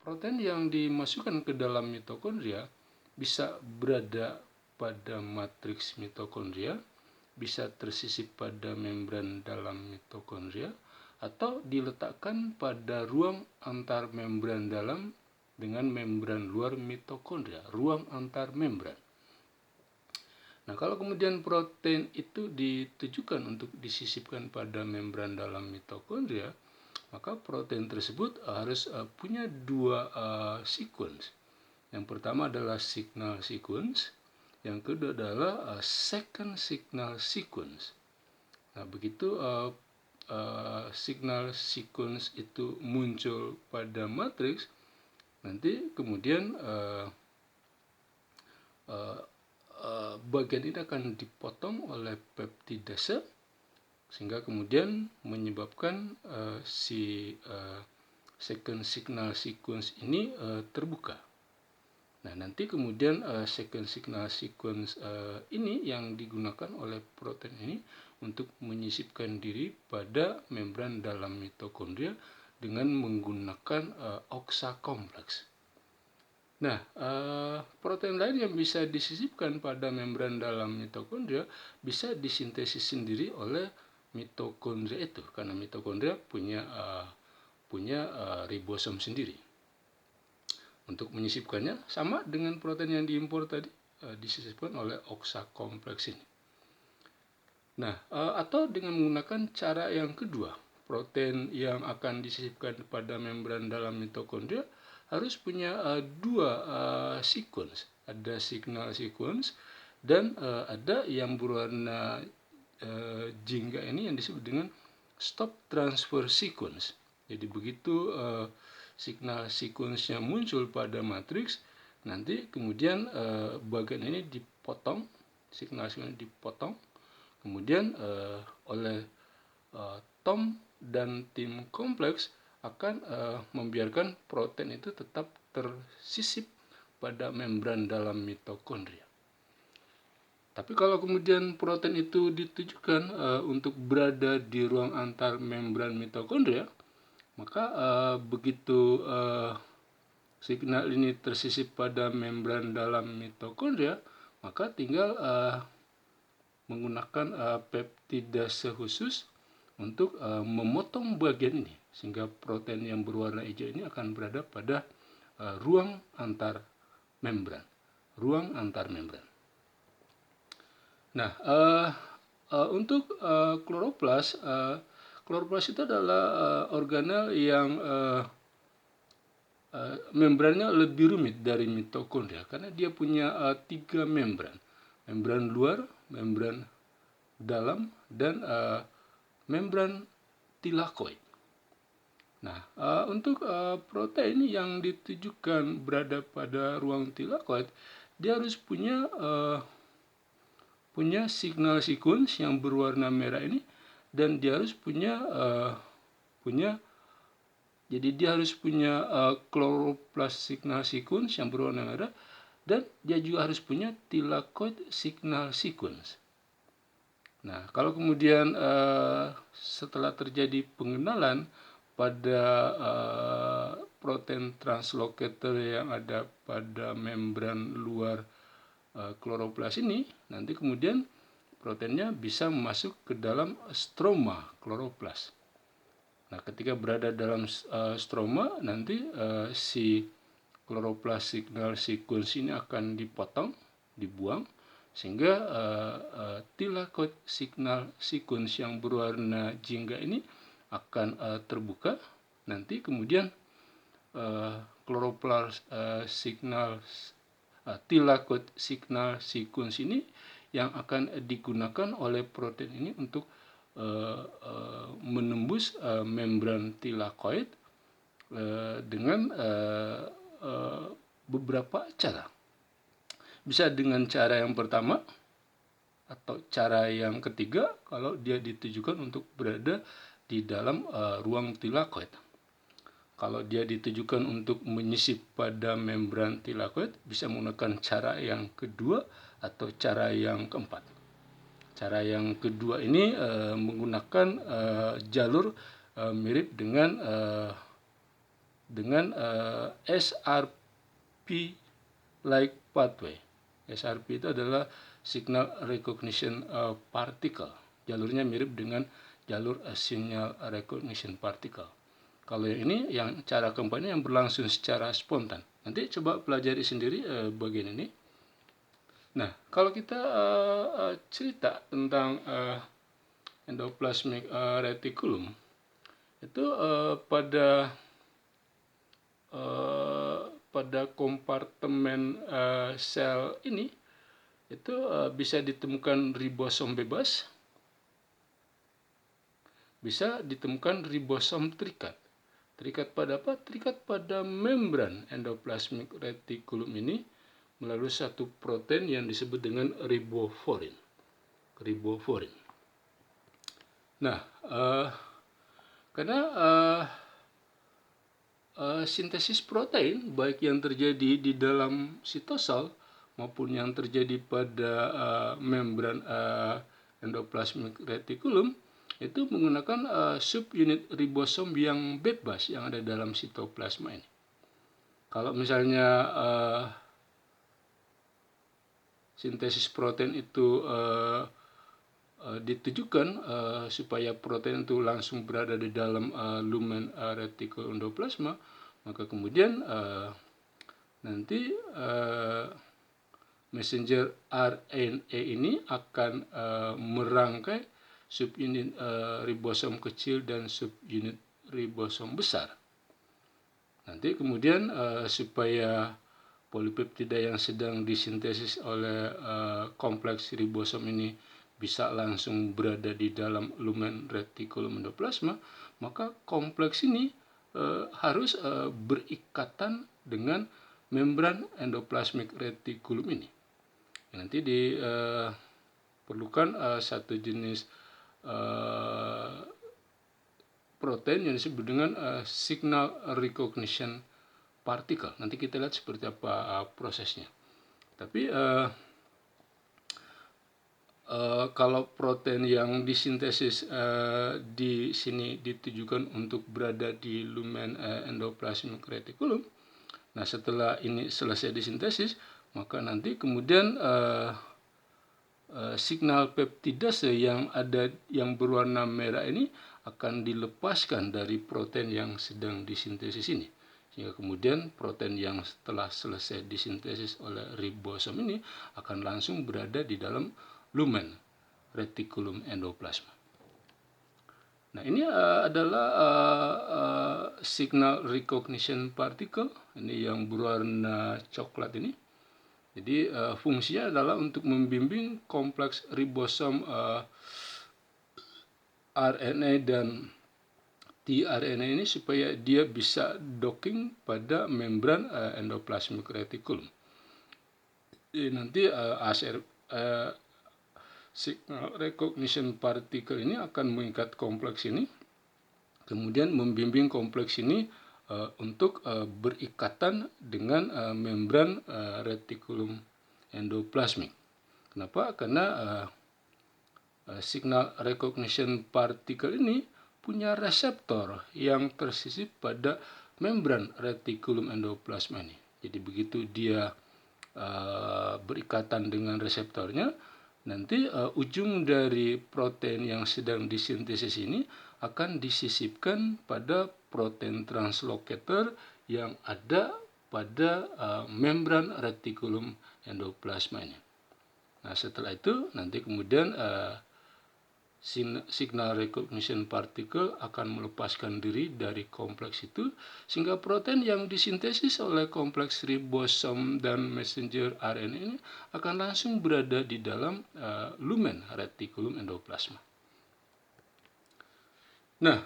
protein yang dimasukkan ke dalam mitokondria bisa berada pada matriks mitokondria, bisa tersisip pada membran dalam mitokondria, atau diletakkan pada ruang antar membran dalam dengan membran luar mitokondria, ruang antar membran. Nah, kalau kemudian protein itu ditujukan untuk disisipkan pada membran dalam mitokondria, maka protein tersebut harus punya dua sequence. Yang pertama adalah signal sequence, yang kedua adalah second signal sequence. Nah, begitu signal sequence itu muncul pada matriks, nanti kemudian bagian ini akan dipotong oleh peptidase sehingga kemudian menyebabkan second signal sequence ini terbuka. Nah, nanti kemudian second signal sequence ini yang digunakan oleh protein ini untuk menyisipkan diri pada membran dalam mitokondria dengan menggunakan oksa kompleks. Nah, protein lain yang bisa disisipkan pada membran dalam mitokondria bisa disintesis sendiri oleh mitokondria itu, karena mitokondria punya ribosom sendiri. Untuk menyisipkannya sama dengan protein yang diimpor tadi, disisipkan oleh oksa kompleks ini. Nah, atau dengan menggunakan cara yang kedua, protein yang akan disisipkan pada membran dalam mitokondria harus punya dua sequence. Ada signal sequence dan ada yang berwarna jingga ini yang disebut dengan stop transfer sequence. Jadi begitu signal sequence-nya muncul pada matriks, nanti kemudian bagian ini dipotong, signal sequence dipotong, kemudian oleh Tom dan tim kompleks akan membiarkan protein itu tetap tersisip pada membran dalam mitokondria. Tapi kalau kemudian protein itu ditujukan untuk berada di ruang antar membran mitokondria, maka begitu signal ini tersisip pada membran dalam mitokondria, maka tinggal menggunakan peptidase khusus untuk memotong bagian ini, sehingga protein yang berwarna hijau ini akan berada pada ruang antar membran. Nah, untuk kloroplas, kloroplas itu adalah organel yang membrannya lebih rumit dari mitokondria karena dia punya 3 membran. Membran luar, membran dalam, dan membran tilakoid. Nah, untuk protein yang ditujukan berada pada ruang tilakoid, dia harus punya signal sequence yang berwarna merah ini, dan dia harus punya kloroplas signal sequence yang berwarna merah, dan dia juga harus punya tilakoid signal sequence. Nah, kalau kemudian setelah terjadi pengenalan pada protein translokator yang ada pada membran luar kloroplas ini, nanti kemudian proteinnya bisa masuk ke dalam stroma kloroplas. Nah, ketika berada dalam stroma, nanti si kloroplas signal sequence ini akan dipotong, dibuang, sehingga tilakoid signal sequence yang berwarna jingga ini akan terbuka. Nanti kemudian kloroplas tilakoid signal sequence ini yang akan digunakan oleh protein ini untuk menembus membran tilakoid dengan beberapa cara. Bisa dengan cara yang pertama atau cara yang ketiga kalau dia ditujukan untuk berada di dalam ruang tilakoid. Kalau dia ditujukan untuk menyisip pada membran tilakoid, bisa menggunakan cara yang kedua atau cara yang keempat. Cara yang kedua ini menggunakan jalur mirip dengan dengan SRP-like pathway. SRP itu adalah Signal Recognition Particle. Jalurnya mirip dengan jalur Signal Recognition Particle. Kalau yang ini, yang cara keempat ini yang berlangsung secara spontan. Nanti coba pelajari sendiri bagian ini. Nah, kalau kita cerita tentang endoplasmic reticulum, itu pada kompartemen sel ini itu bisa ditemukan ribosom bebas, bisa ditemukan ribosom terikat. Terikat pada apa? Terikat pada membran endoplasmic reticulum ini melalui satu protein yang disebut dengan riboforin. Nah, karena sintesis protein baik yang terjadi di dalam sitosol maupun yang terjadi pada membran endoplasmic reticulum itu menggunakan subunit ribosom yang bebas yang ada dalam sitoplasma ini. Kalau misalnya sintesis protein itu ditujukan supaya protein itu langsung berada di dalam lumen retikulum endoplasma, maka kemudian nanti messenger RNA ini akan merangkai subunit ribosom kecil dan subunit ribosom besar. Nanti kemudian supaya polipeptida yang sedang disintesis oleh kompleks ribosom ini bisa langsung berada di dalam lumen retikulum endoplasma, maka kompleks ini harus berikatan dengan membran endoplasmic reticulum ini. Nanti diperlukan satu jenis protein yang disebut dengan signal recognition particle. Nanti kita lihat seperti apa prosesnya. Tapi kalau protein yang disintesis di sini ditujukan untuk berada di lumen endoplasmic reticulum, nah setelah ini selesai disintesis, maka nanti kemudian signal peptidase yang ada yang berwarna merah ini akan dilepaskan dari protein yang sedang disintesis ini. Sehingga kemudian protein yang telah selesai disintesis oleh ribosom ini akan langsung berada di dalam lumen reticulum endoplasma. Nah, ini adalah signal recognition particle, ini yang berwarna coklat ini. Jadi fungsinya adalah untuk membimbing kompleks ribosom RNA dan tRNA ini supaya dia bisa docking pada membran endoplasmic reticulum. Jadi nanti signal recognition particle ini akan mengikat kompleks ini, kemudian membimbing kompleks ini untuk berikatan dengan membran reticulum endoplasmic. Kenapa? Karena signal recognition particle ini punya reseptor yang tersisip pada membran reticulum endoplasma ini. Jadi begitu dia berikatan dengan reseptornya, nanti ujung dari protein yang sedang disintesis ini akan disisipkan pada protein translocator yang ada pada membran reticulum endoplasma ini. Nah, setelah itu nanti kemudian signal recognition particle akan melepaskan diri dari kompleks itu, sehingga protein yang disintesis oleh kompleks ribosom dan messenger RNA ini akan langsung berada di dalam lumen reticulum endoplasma. Nah,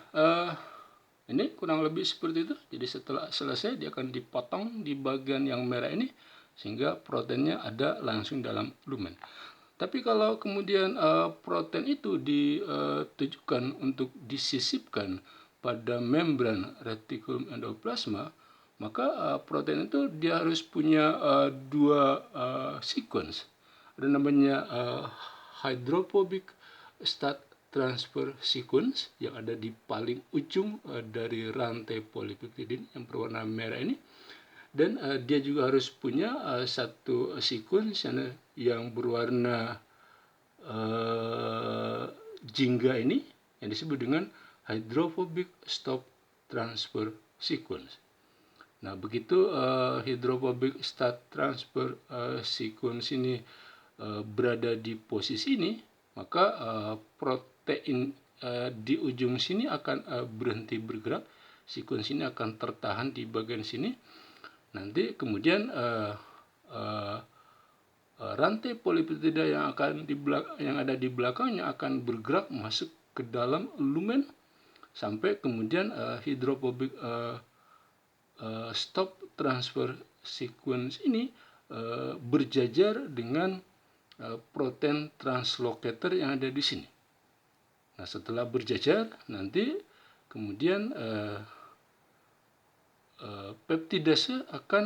ini kurang lebih seperti itu. Jadi setelah selesai dia akan dipotong di bagian yang merah ini sehingga proteinnya ada langsung dalam lumen. Tapi kalau kemudian protein itu ditujukan untuk disisipkan pada membran reticulum endoplasma, maka protein itu dia harus punya dua sequence. Ada namanya hydrophobic transfer sequence yang ada di paling ujung dari rantai polipeptidin yang berwarna merah ini. Dan dia juga harus punya satu sequence yang berwarna jingga ini yang disebut dengan hydrophobic stop transfer sequence. Nah, begitu hydrophobic stop transfer sequence ini berada di posisi ini, maka protein di ujung sini akan berhenti bergerak. Sequence ini akan tertahan di bagian sini. Nanti kemudian rantai polipeptida yang ada di belakangnya akan bergerak masuk ke dalam lumen sampai kemudian hydrophobic stop transfer sequence ini berjajar dengan protein translocator yang ada di sini. Nah, setelah berjajar, nanti kemudian peptidase akan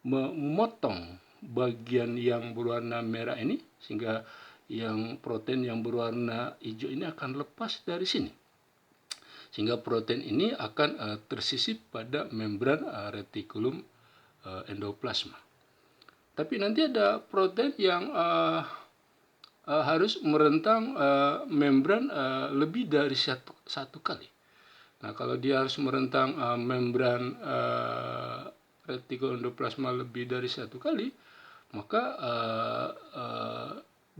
memotong bagian yang berwarna merah ini, sehingga yang protein yang berwarna hijau ini akan lepas dari sini. Sehingga protein ini akan tersisip pada membran retikulum endoplasma. Tapi nanti ada protein yang harus merentang membran lebih dari satu kali. Nah, kalau dia harus merentang membran retikulum endoplasma lebih dari satu kali, maka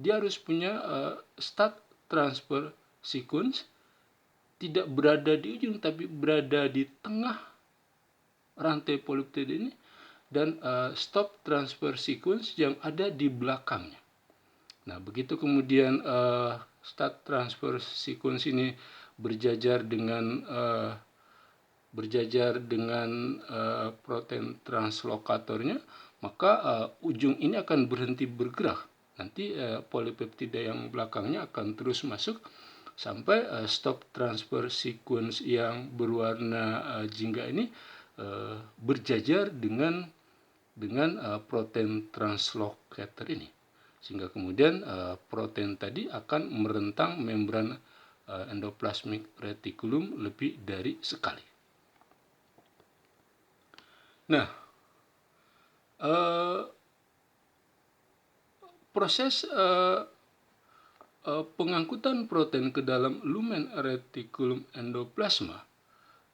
dia harus punya start transfer sequence tidak berada di ujung tapi berada di tengah rantai polipeptida ini, dan stop transfer sequence yang ada di belakangnya. Nah, begitu kemudian start transfer sequence ini berjajar dengan protein translokatornya, maka ujung ini akan berhenti bergerak. Nanti polipeptida yang belakangnya akan terus masuk sampai stop transfer sequence yang berwarna jingga ini berjajar dengan protein translocator ini, sehingga kemudian protein tadi akan merentang membran endoplasmic reticulum lebih dari sekali. Nah, proses pengangkutan protein ke dalam lumen reticulum endoplasma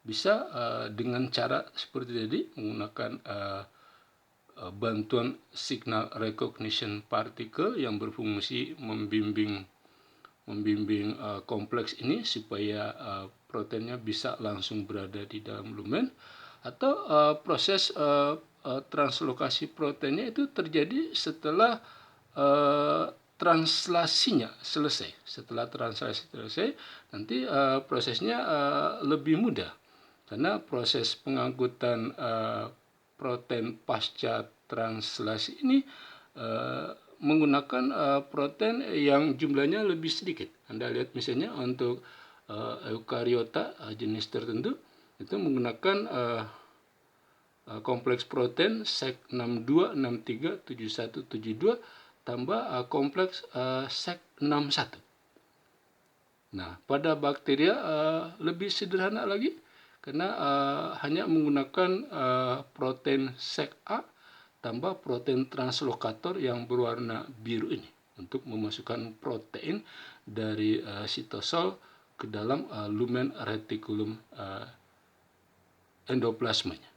bisa dengan cara seperti tadi, menggunakan bantuan signal recognition particle yang berfungsi membimbing kompleks ini supaya proteinnya bisa langsung berada di dalam lumen, atau proses translokasi proteinnya itu terjadi setelah translasinya selesai. Setelah translasi selesai, nanti prosesnya lebih mudah, karena proses pengangkutan protein pasca translasi ini menggunakan protein yang jumlahnya lebih sedikit. Anda lihat misalnya untuk eukariota jenis tertentu itu menggunakan kompleks protein Sec62, 63, 71, 72 tambah kompleks Sec61. Nah, pada bakteria lebih sederhana lagi, karena hanya menggunakan protein Sec-A tambah protein translokator yang berwarna biru ini untuk memasukkan protein dari sitosol ke dalam lumen retikulum endoplasmanya.